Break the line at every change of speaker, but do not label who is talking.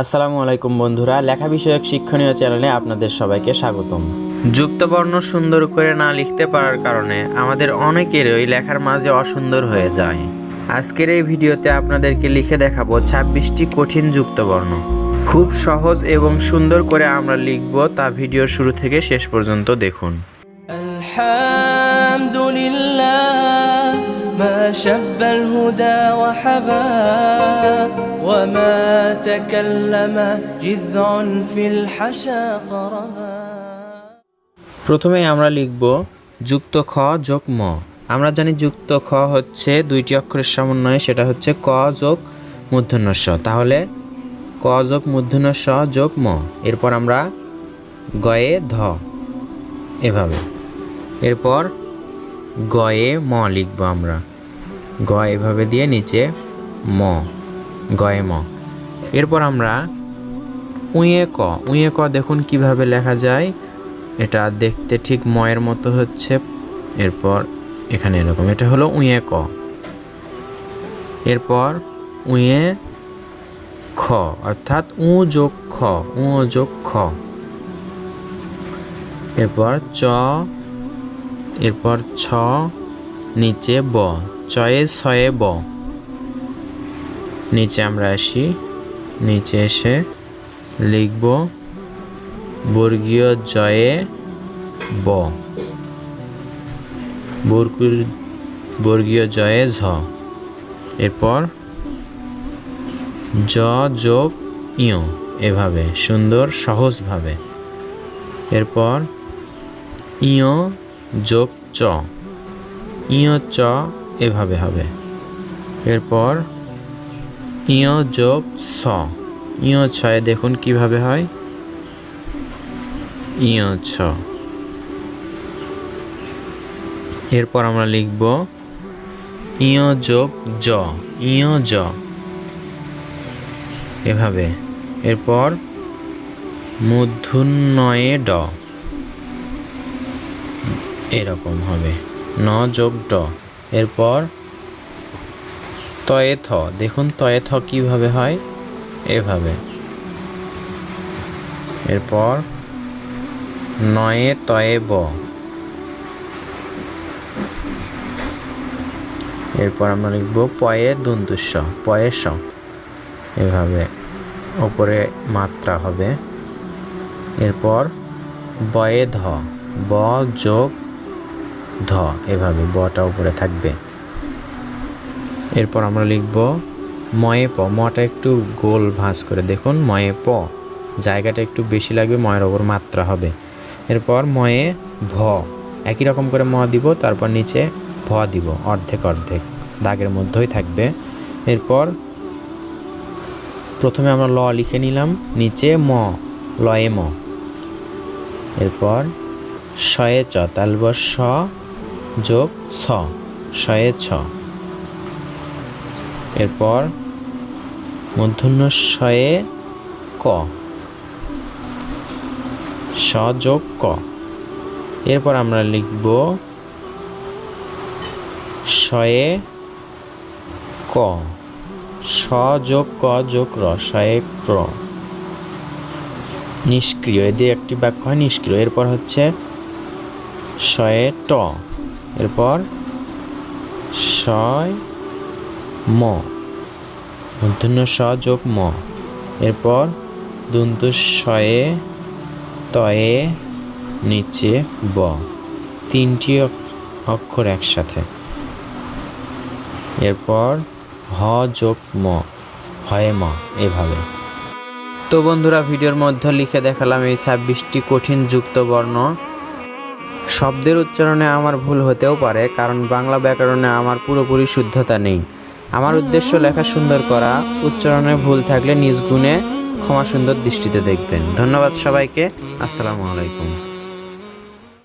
আসসালামু আলাইকুম বন্ধুরা, লেখা বিষয়ক শিক্ষণীয় চ্যানেলে আপনাদের সবাইকে স্বাগতম। যুক্তবর্ণ সুন্দর করে না লিখতে পারার কারণে আমাদের অনেকেরই লেখার মাঝে অসুন্দর হয়ে যায়। আজকের এই ভিডিওতে আপনাদেরকে লিখে দেখাবো 26টি কঠিন যুক্তবর্ণ। খুব সহজ এবং সুন্দর করে আমরা লিখব, তা ভিডিওর শুরু থেকে শেষ পর্যন্ত দেখুন।
আলহামদুলিল্লাহ মা শাব্বাল হুদা ওয়া হাবা ওয়া মা তাকাল্লামা জিযউন ফিল হাশা তারাবা।
প্রথমে আমরা লিখব যুক্ত খ যোগ ম। আমরা জানি যুক্ত খ হচ্ছে দুইটি অক্ষরের সমন্বয়, সেটা হচ্ছে ক যোগ মূর্ধন্য ষ। তাহলে ক যোগ মূর্ধন্য ষ যোগ ম। এরপর আমরা গয়ে ধ, এভাবে। এরপর গয়ে ম লিখব আমরা, গ এভাবে দিয়ে নিচে ম, গয়ে ম। এরপর আমরা উঁয়ে ক দেখুন কিভাবে লেখা যায়। এটা দেখতে ঠিক ময়ের মতো হচ্ছে, এরপর এখানে এরকম, এটা হলো উঁয়ে ক। এরপর উঁয়ে খ, অর্থাৎ উ যোগ খ, উ যোগ খ। এরপর চ, এরপর ছ, নিচে ব, চয়ে ছয়ে ব। নিচে আমরা আসি, নিচে এসে লিখব বর্গীয় জয়ে ব, বর্গীয় জয়ে ঝ। এরপর জ যোগ ইয়, এভাবে সুন্দর সহজভাবে। এরপর ইয় যোগ চ, ইয় চ, এভাবে হবে। এরপর ইয় যোগ ছ, ইয় ছয়ে দেখুন কিভাবে হয়, ইয় ছ। এরপর আমরা লিখব ইয় যোগ জ, ইয় জ, এভাবে। এরপর মূর্ধন্যয়ে ড, এরকম হবে, ন যোগ ড। এরপর তয়ে থ, দেখুন তয়ে থ কিভাবে হয়, এভাবে। এরপর নয়ে তয়ে ব। এরপর আমরা লিখব পয়ে দন্তুস্ব, পয়ে স, এভাবে ওপরে মাত্রা হবে। এরপর বয়ে ধ, ব যোগ ধ, এভাবে বটা উপরে থাকবে। এরপর আমরা লিখব ময়ে প, মটা একটু গোল ভাঁজ করে দেখুন, ময়ে প, জায়গাটা একটু বেশি লাগবে, ময়ের ওপর মাত্রা হবে। এরপর ময়ে ভ, একই রকম করে ম দিব, তারপর নিচে ভ দিব, অর্ধেক অর্ধেক দাগের মধ্যেই থাকবে। এরপর প্রথমে আমরা ল লিখে নিলাম, নিচে ম, লয়ে ম। এরপর শয়ে চ, তালব স যোগ ছ, শয়ে ছ। এরপর মূর্ধন্য শয়ে ক, স যোগ ক। এরপর আমরা লিখব শয়ে ক, স যোগ ক যোগ র, শয়ে ক্র। নিষ্ক্রিয়, এদের একটি বাক্য হয় নিষ্ক্রিয়। এরপর হচ্ছে শয়ে ট, এরপর শয় ম, মূর্ধন্য স যোগ ম। এরপর দন্তু শয়ে তয়ে নিচে ব, তিনটি অক্ষর একসাথে। এরপর হ যোগ ম, হয় ম, এভাবে। তো বন্ধুরা, ভিডিওর মধ্যে লিখে দেখালাম এই 26টি কঠিন যুক্ত বর্ণ। শব্দের উচ্চারণে আমার ভুল হতেও পারে, কারণ বাংলা ব্যাকরণে আমার পুরোপুরি শুদ্ধতা নেই। আমার উদ্দেশ্য লেখা সুন্দর করা, উচ্চারণে ভুল থাকলে নিজ গুণে ক্ষমা সুন্দর দৃষ্টিতে দেখবেন। ধন্যবাদ সবাইকে। আসসালামু আলাইকুম।